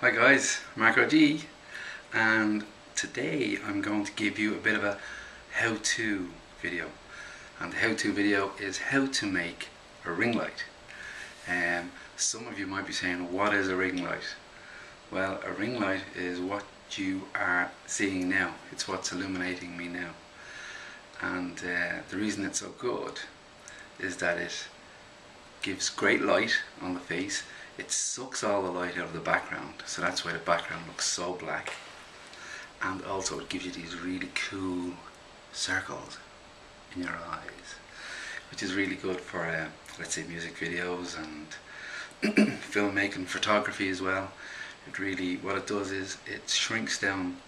Hi guys, Marco G, and today I'm going to give you a bit of a how-to video. And the how-to video is how to make a ring light. Some of you might be saying, what is a ring light? Well, a ring light is what you are seeing now. It's what's illuminating me now. And the reason it's so good is that it gives great light on the face. It sucks all the light out of the background, so that's why the background looks so black. And also it gives you these really cool circles in your eyes, which is really good for let's say music videos and filmmaking, photography as well. It really, what it does is it shrinks down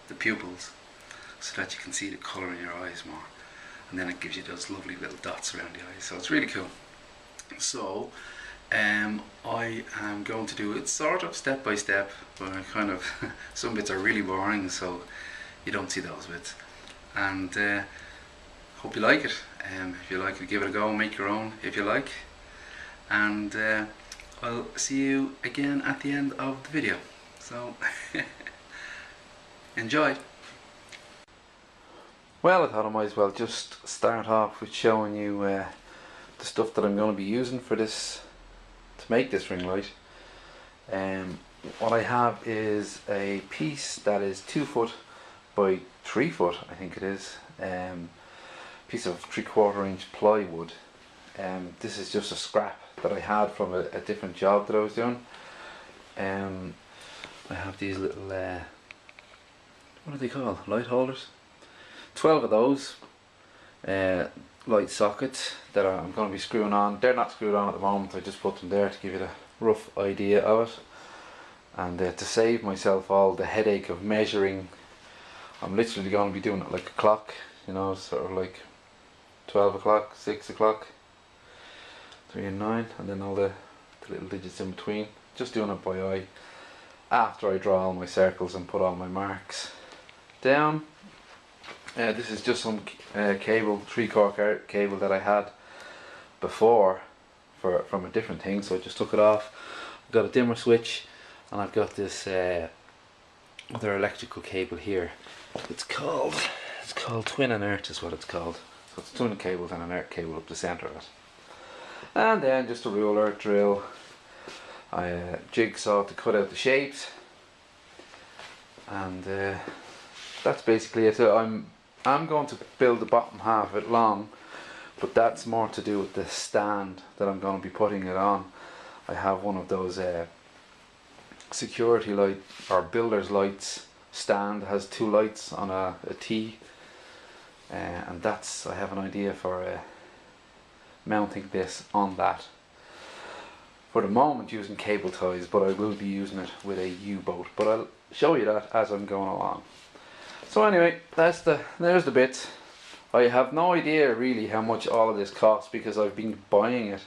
the pupils so that you can see the colour in your eyes more, and then it gives you those lovely little dots around the eyes, so it's really cool. So I am going to do it sort of step by step, but I kind of some bits are really boring, so you don't see those bits. And hope you like it. If you like it, give it a go, make your own if you like. And I'll see you again at the end of the video. So enjoy. Well, I thought I might as well just start off with showing you the stuff that I'm going to be using for this, to make this ring light. What I have is a piece that is 2 foot by 3 foot, I think it is, piece of 3/4 inch plywood. This is just a scrap that I had from a different job that I was doing. I have these little what are they called? Light holders. 12 of those light sockets that I'm going to be screwing on. They're not screwed on at the moment, I just put them there to give you a rough idea of it, and to save myself all the headache of measuring. I'm literally going to be doing it like a clock, you know, sort of like 12 o'clock, 6 o'clock, 3 and 9, and then all the little digits in between, just doing it by eye after I draw all my circles and put all my marks down. This is just some cable, 3/4 cable that I had before from a different thing, so I just took it off. I've got a dimmer switch, and I've got this other electrical cable here. It's called twin and earth is what it's called. So it's twin cables and an earth cable up the centre of it. And then just a ruler, drill, a jigsaw to cut out the shapes, and that's basically it. I'm going to build the bottom half of it long, but that's more to do with the stand that I'm going to be putting it on. I have one of those security light or builder's lights stand that has 2 lights on a T, and that's, I have an idea for mounting this on that. For the moment using cable ties, but I will be using it with a U-boat, but I'll show you that as I'm going along. So anyway, there's the bits. I have no idea really how much all of this costs, because I've been buying it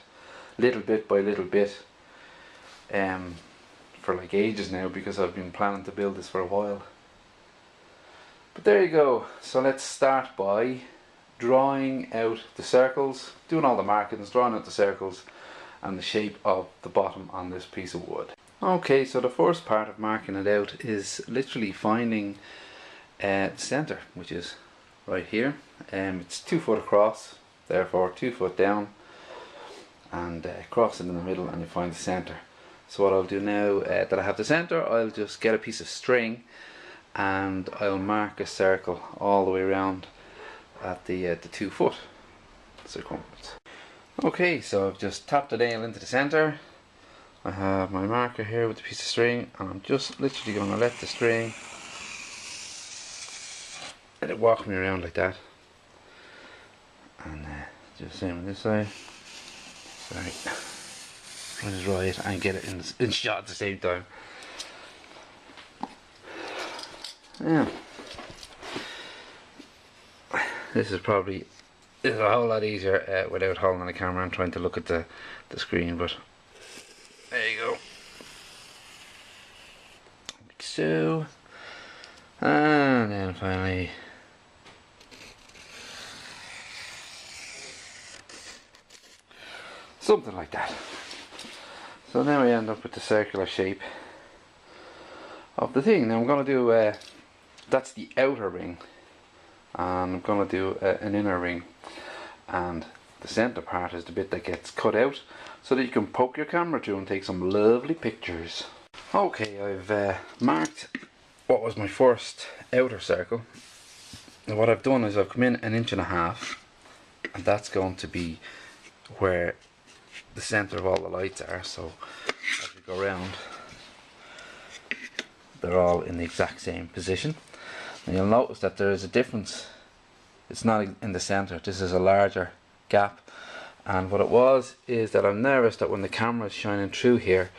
little bit by little bit for like ages now, because I've been planning to build this for a while. But there you go. So let's start by drawing out the circles, doing all the markings, drawing out the circles and the shape of the bottom on this piece of wood. Okay, so the first part of marking it out is literally finding the centre, which is right here. It's 2 foot across, therefore 2 foot down, and cross it in the middle, and you find the centre. So what I'll do now that I have the centre, I'll just get a piece of string and I'll mark a circle all the way around at the 2 foot circumference. Okay, so I've just tapped the nail into the centre. I have my marker here with the piece of string, and I'm just literally going to let the string, let it walk me around like that, and just same on this side. Sorry, trying to draw it and get it in shot at the same time. Yeah, this is a whole lot easier without holding the camera and trying to look at the screen, but there you go. Like so, and then finally something like that. So now I end up with the circular shape, of the thing. Now I'm going to do, that's the outer ring, and I'm going to do an inner ring, and the centre part is the bit that gets cut out so that you can poke your camera through and take some lovely pictures. Okay, I've marked what was my first outer circle. Now what I've done is I've come in 1.5 inches, and that's going to be where the centre of all the lights are. So as we go around, they're all in the exact same position. And you'll notice that there is a difference. It's not in the centre, this is a larger gap, and what it was is that I'm nervous that when the camera is shining through here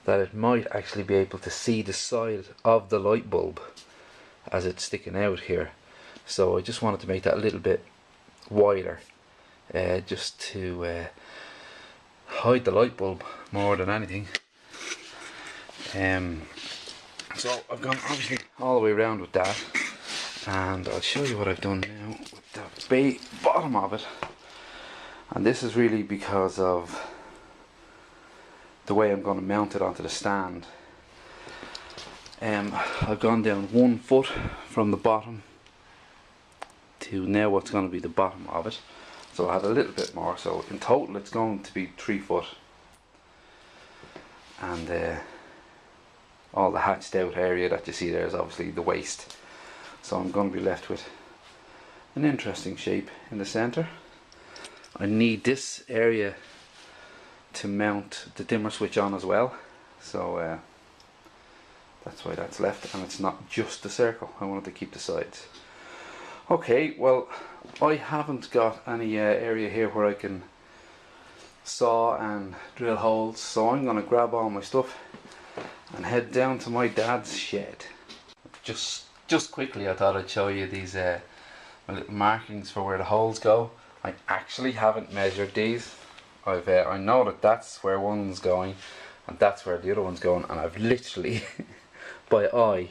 that it might actually be able to see the side of the light bulb as it's sticking out here. So I just wanted to make that a little bit wider, just to hide the light bulb more than anything. So I've gone obviously all the way around with that, and I'll show you what I've done now with the bottom of it. And this is really because of the way I'm going to mount it onto the stand. I've gone down 1 foot from the bottom to now what's going to be the bottom of it. So I had a little bit more, so in total it's going to be 3 foot. And all the hatched out area that you see there is obviously the waist. So I'm going to be left with an interesting shape in the centre. I need this area to mount the dimmer switch on as well, so that's why that's left, and it's not just the circle. I wanted to keep the sides. Okay, well I haven't got any area here where I can saw and drill holes, so I'm going to grab all my stuff and head down to my dad's shed. Just quickly, I thought I'd show you these my little markings for where the holes go. I actually haven't measured these. I know that that's where one's going and that's where the other one's going, and I've literally by eye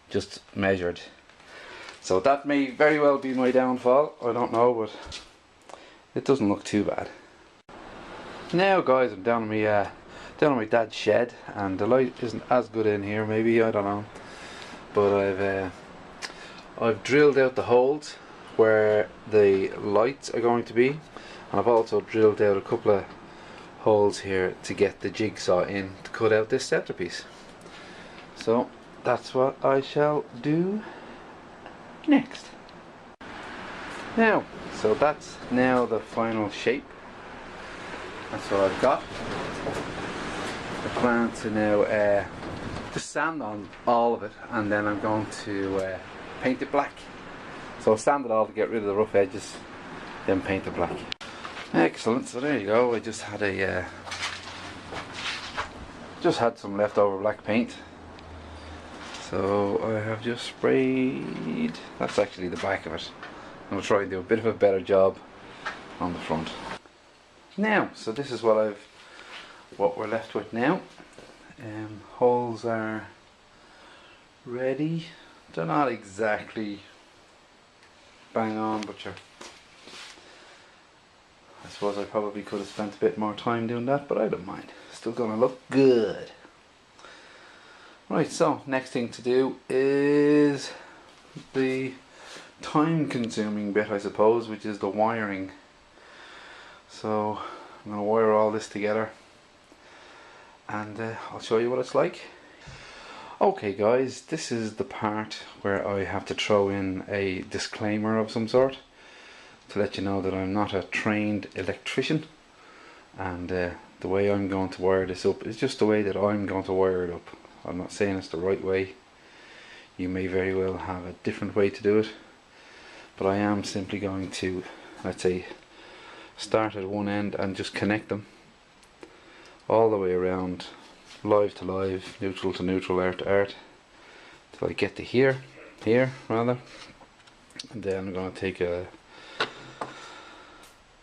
just measured. So that may very well be my downfall, I don't know, but it doesn't look too bad. Now guys, I'm down on my dad's shed, and the light isn't as good in here, maybe, I don't know, but I've drilled out the holes where the lights are going to be, and I've also drilled out a couple of holes here to get the jigsaw in to cut out this centerpiece. So that's what I shall do next. Now, so that's now the final shape. That's what I've got. I plan to now just sand on all of it, and then I'm going to paint it black. So I'll sand it all to get rid of the rough edges, then paint it black. Excellent, so there you go. I just had some leftover black paint. So I have just sprayed, that's actually the back of it. I'm going to try and do a bit of a better job on the front. Now, so this is what we're left with now. Holes are ready. They're not exactly bang on, but I suppose I probably could have spent a bit more time doing that, but I don't mind. Still gonna look good. Right, so next thing to do is the time consuming bit, I suppose, which is the wiring. So I'm going to wire all this together, and I'll show you what it's like. Okay guys, this is the part where I have to throw in a disclaimer of some sort to let you know that I'm not a trained electrician, and the way I'm going to wire this up is just the way that I'm going to wire it up. I'm not saying it's the right way. You may very well have a different way to do it, but I am simply going to, let's say, start at one end and just connect them all the way around, live to live, neutral to neutral, art to art, till I get to here rather, and then I'm going to take a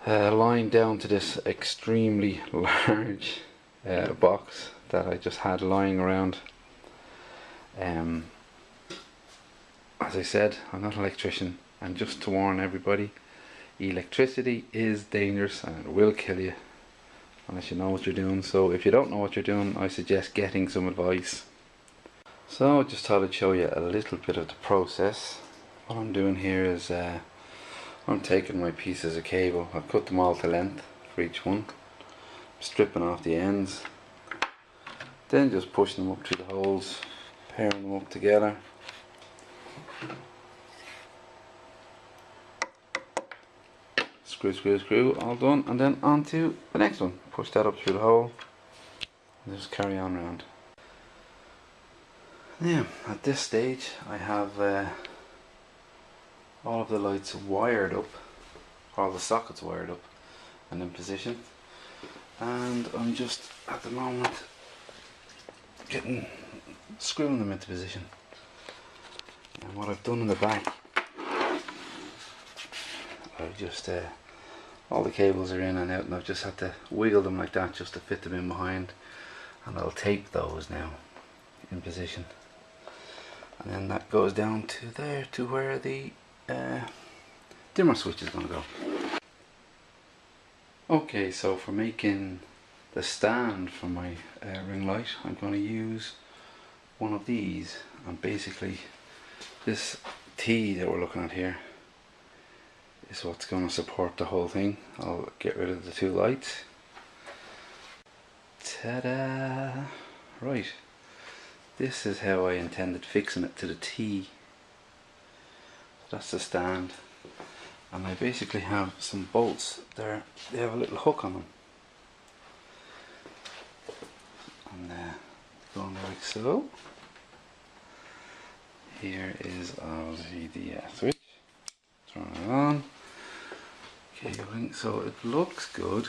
line down to this extremely large box that I just had lying around. As I said, I'm not an electrician, and just to warn everybody, electricity is dangerous and it will kill you unless you know what you're doing. So if you don't know what you're doing, I suggest getting some advice. So I just thought I'd show you a little bit of the process. What I'm doing here is I'm taking my pieces of cable. I've cut them all to length for each one, stripping off the ends, then just pushing them up through the holes, pairing them up together. Screw, screw, screw, all done, and then on to the next one. Push that up through the hole and just carry on around. Now, at this stage I have all of the lights wired up, all the sockets wired up and in position, and I'm just at the moment screwing them into position. And what I've done in the back, I've just all the cables are in and out, and I've just had to wiggle them like that just to fit them in behind, and I'll tape those now in position. And then that goes down to there, to where the dimmer switch is going to go. Okay, so for making the stand for my ring light, I'm going to use one of these, and basically this T that we're looking at here is what's going to support the whole thing. I'll get rid of the two lights. Ta-da! Right. This is how I intended fixing it to the T. That's the stand, and I basically have some bolts there. They have a little hook on them, and going like so. Here is obviously the switch. Turn it on. Cabling, so it looks good.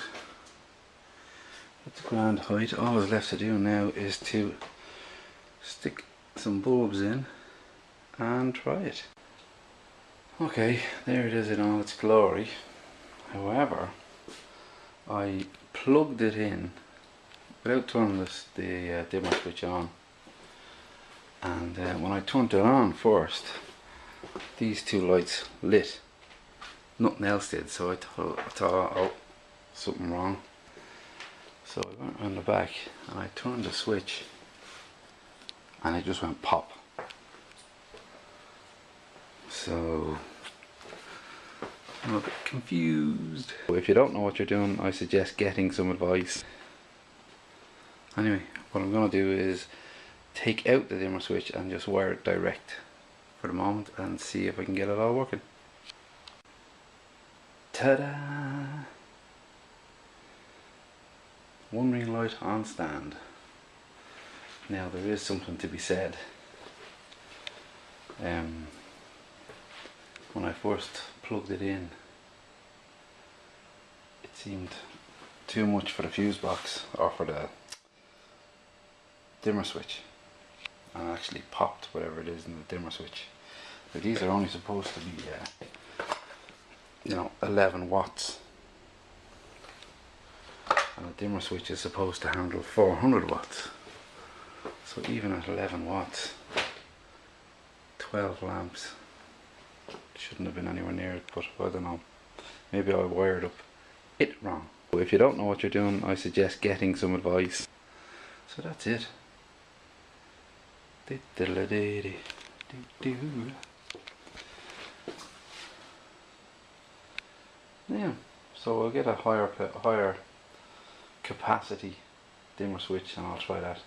At the ground height, all that's left to do now is to stick some bulbs in and try it. Okay, there it is in all its glory. However, I plugged it in without turning the dimmer switch on, and when I turned it on first, these two lights lit. Nothing else did, so I thought, oh, something wrong. So I went around the back and I turned the switch, and it just went pop. So I'm a bit confused. If you don't know what you're doing, I suggest getting some advice. Anyway, what I'm going to do is take out the dimmer switch and just wire it direct for the moment and see if I can get it all working. Ta-da! One ring light on stand. Now there is something to be said. When I first plugged it in, it seemed too much for the fuse box, or for the dimmer switch, and actually popped whatever it is in the dimmer switch. But these are only supposed to be 11 watts, and the dimmer switch is supposed to handle 400 watts. So even at 11 watts, 12 lamps, shouldn't have been anywhere near it, but I don't know, maybe I wired up it wrong. If you don't know what you're doing, I suggest getting some advice. So that's it. Yeah, so I'll get a higher capacity dimmer switch, and I'll try that.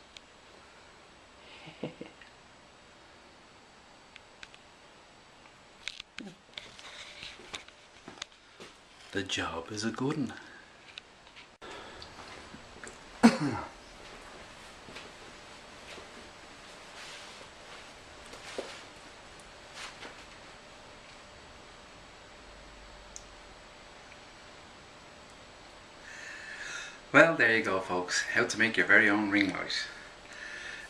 The job is a good one. Well, there you go, folks. How to make your very own ring light.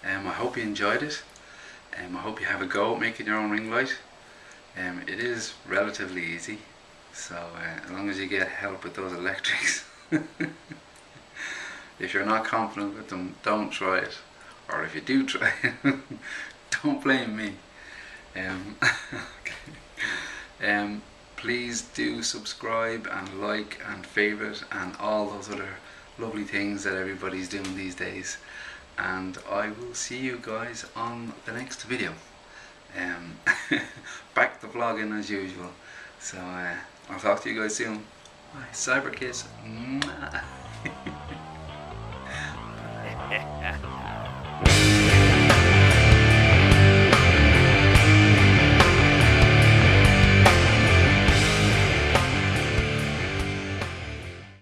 I hope you enjoyed it. I hope you have a go at making your own ring light. It is relatively easy, so as long as you get help with those electrics. If you're not confident with them, don't try it. Or if you do try it, don't blame me. Please do subscribe and like and favourite and all those other lovely things that everybody's doing these days. and I will see you guys on the next video. Back to vlogging as usual. So I'll talk to you guys soon. Bye. Cyber kiss. Mwah.